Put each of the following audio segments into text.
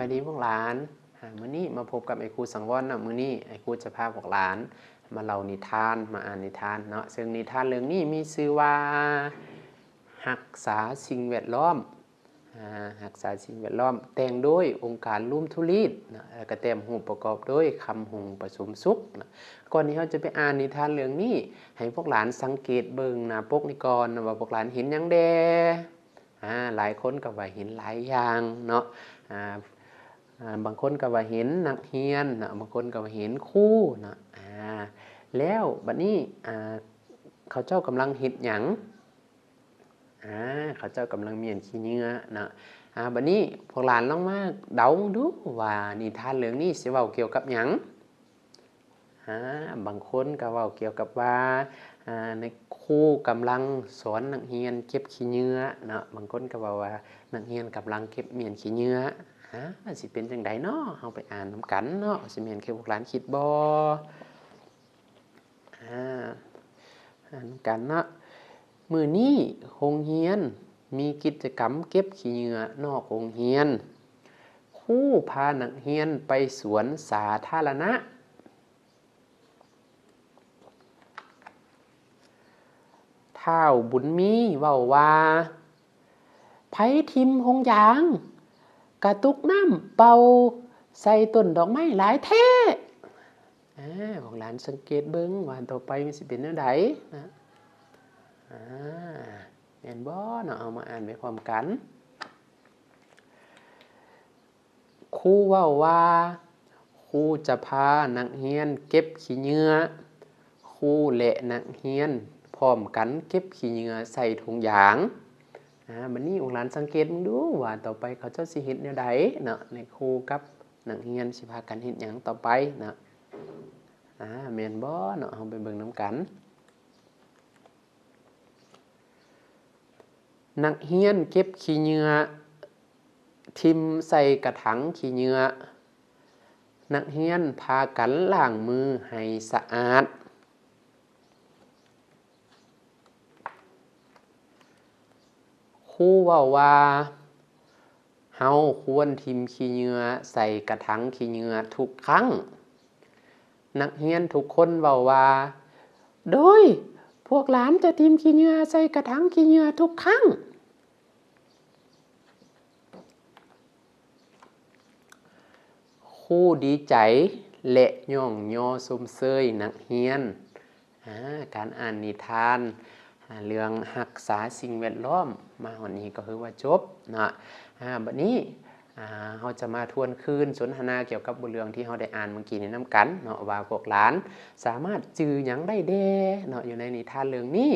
ายดีพวกหลานมื้อนี้มาพบกับไอ้ครูสังวรนะมื้อนี้ไอ้ครูจะพาพวกหลานมาเล่านิทานมาอ่านนิทานเนาะซึ่งนิทานเรื่องนี้มีชื่อว่ารักษาสิ่งแวดล้อมรักษาสิ่งแวดล้อมแต่งโดยองค์การลุ่มธุลีดนะแล้วก็แต่งรูปประกอบด้วยคำหงประสมสุขนะก่อนที่เราจะไปอ่านนิทานเรื่องนี้ให้พวกหลานสังเกตเบิ่งหน้าปกนี้ก่อนนะว่าพวกหลานเห็นหยังแดหลายคนก็ว่าเห็นหลายอย่างเนาะบางคนก็ว่าเห็นนักเรียนนะบางคนก็ว่าเห็นครูนะแล้วบัดนี้เขาเจ้ากำลังเฮ็ดหยังเขาเจ้ากำลังเมียนขี้เหงื่อนะบัดนี้พวกหลานลองมาเดาดูว่านิทานเรื่องนี้สิเว้าเกี่ยวกับหยังบางคนก็เว้าเกี่ยวกับว่าในครูกำลังสอนนักเรียนเก็บขี้เหงื่อเนาะบางคนก็เว้าว่านักเรียนกำลังเก็บเมียนขี้เหงื่อสิเป็นจังไดเนาะเฮาไปอ่านนำกันเนาะสิแม่นคือพวกหลานคิดบ่อ่านกันเนาะมื้อนี้โรงเรียนมีกิจกรรมเก็บขี้เหงื่อนอกโรงเรียนครูพานักเรียนไปสวนสาธารณะท้าวบุญมีเว้าว่าไผทิ่มหงยางกระตุกน้ำเป่าใส่ต้นดอกไม้หลายแท้พวกหลานสังเกตเบิ่งว่าต่อไปมันสิเป็นแนวใดนะแม่นบ่เนาะเอามาอ่านไปพร้อมกันครูเว้าว่าครูจะพานักเรียนเก็บขี้เหงื่อครูและนักเรียนพร้อมกันเก็บขี้เหงื่อใส่ถุงยางบัดนี้พวกหลานสังเกตดูว่าต่อไปเขาเจ้าสิเฮ็ดแนวใดเนาะในครูกับนักเรียนสิพากันเฮ็ดหยังต่อไปเนาะแม่นบ่เนาะเฮาไปเบิ่งนำกันนักเรียนเก็บขี้เหงื่อทิ่มใส่กระถางขี้เหงื่อนักเรียนพากันล้างมือให้สะอาดครูเว้าว่าเฮาควรทิ่มขี้เหงื่อใส่กระถางขี้เหงื่อทุกครั้งนักเรียนทุกคนเว้าว่าโดยพวกหลานจะทิ่มขี้เหงื่อใส่กระถางขี้เหงื่อทุกครั้งครูดีใจและย่องย่อชมเชยนักเรียนการอ่านนิทานเรื่องรักษาสิ่งแวดล้อมมาวันนี้ก็คือว่าจบนะบัดนี้เราจะมาทวนคืนสนทนาเกี่ยวกับบทเรื่องที่เราได้อ่านเมื่อกี้นี้นำกันเนาะว่าพวกหลานสามารถจื้อหยังได้แด่เนาะอยู่ในนิทานเรื่องนี้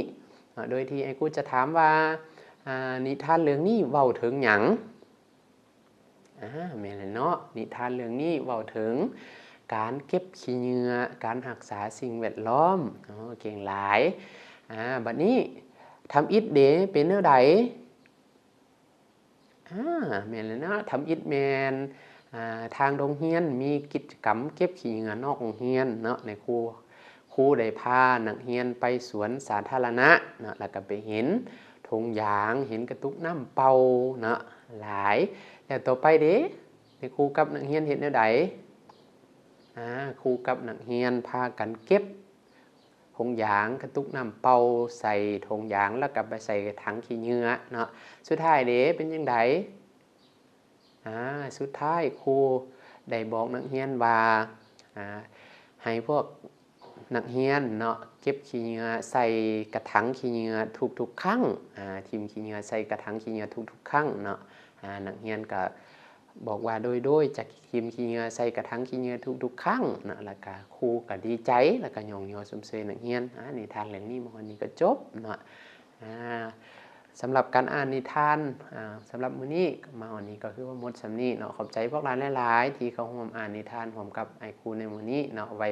โดยที่ไอ้กูจะถามว่านิทานเรื่องนี้เว้าถึงหยังแม่นเนาะนิทานเรื่องนี้เว้าถึงการเก็บขี้เหงื่อการรักษาสิ่งแวดล้อมเก่งหลายบัดนี้ทำอิฐเด้เป็นแนวใดแม่นเลยเนาะทำอิฐแม่นทางโรงเรียนมีกิจกรรมเก็บขี้เหงื่อนอกโรงเรียนเนาะในครูได้พานักเรียนไปสวนสาธารณะเนาะแล้วก็ไปเห็นถุงยางเห็นกระตุกน้ำเป่าเนาะหลายแล้วต่อไปเด้ในครูกับนักเรียนเห็นแนวใดครูกับนักเรียนพากันเก็บถุงยางกระตุกน้ำเป่าใส่ถุงยางแล้วก็ไปใส่ถังขี้เหงื่อเนาะสุดท้ายเด้เป็นจังไดสุดท้ายครูได้บอกนักเรียนว่าให้พวกนักเรียนเนาะเก็บขี้เหงื่อใส่กระถางขี้เหงื่อทุกๆครั้งทิ่มขี้เหงื่อใส่กระถางขี้เหงื่อทุกๆครั้งเนาะนักเรียนก็บอกว่าโดยจากทิ่มขี้เหงื่อใส่กระถางขี้เหงื่อทุกๆครั้งนะแล้วก็ครูก็ดีใจแล้วก็ย่องยอชมเชยนักเรียนนิทานเรื่องนี้วันนี้ก็จบเนาะสำหรับการอ่านนิทานสำหรับมื้อนี้มาวันนี้ก็คือว่าหมดสำนี้เนาะขอบใจพวกหลานหลายๆที่เขาร่วมอ่านนิทานร่วมกับไอ้ครูในมื้อนี้เนาะไว้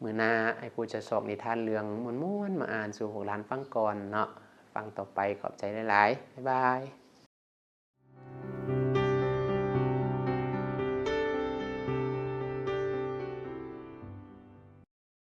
มื้อหน้าไอ้ครูจะสอบนิทานเรื่องม่วนๆมาอ่านสู่พวกหลานฟังก่อนเนาะฟังต่อไปขอบใจหลายๆบ๊ายบาย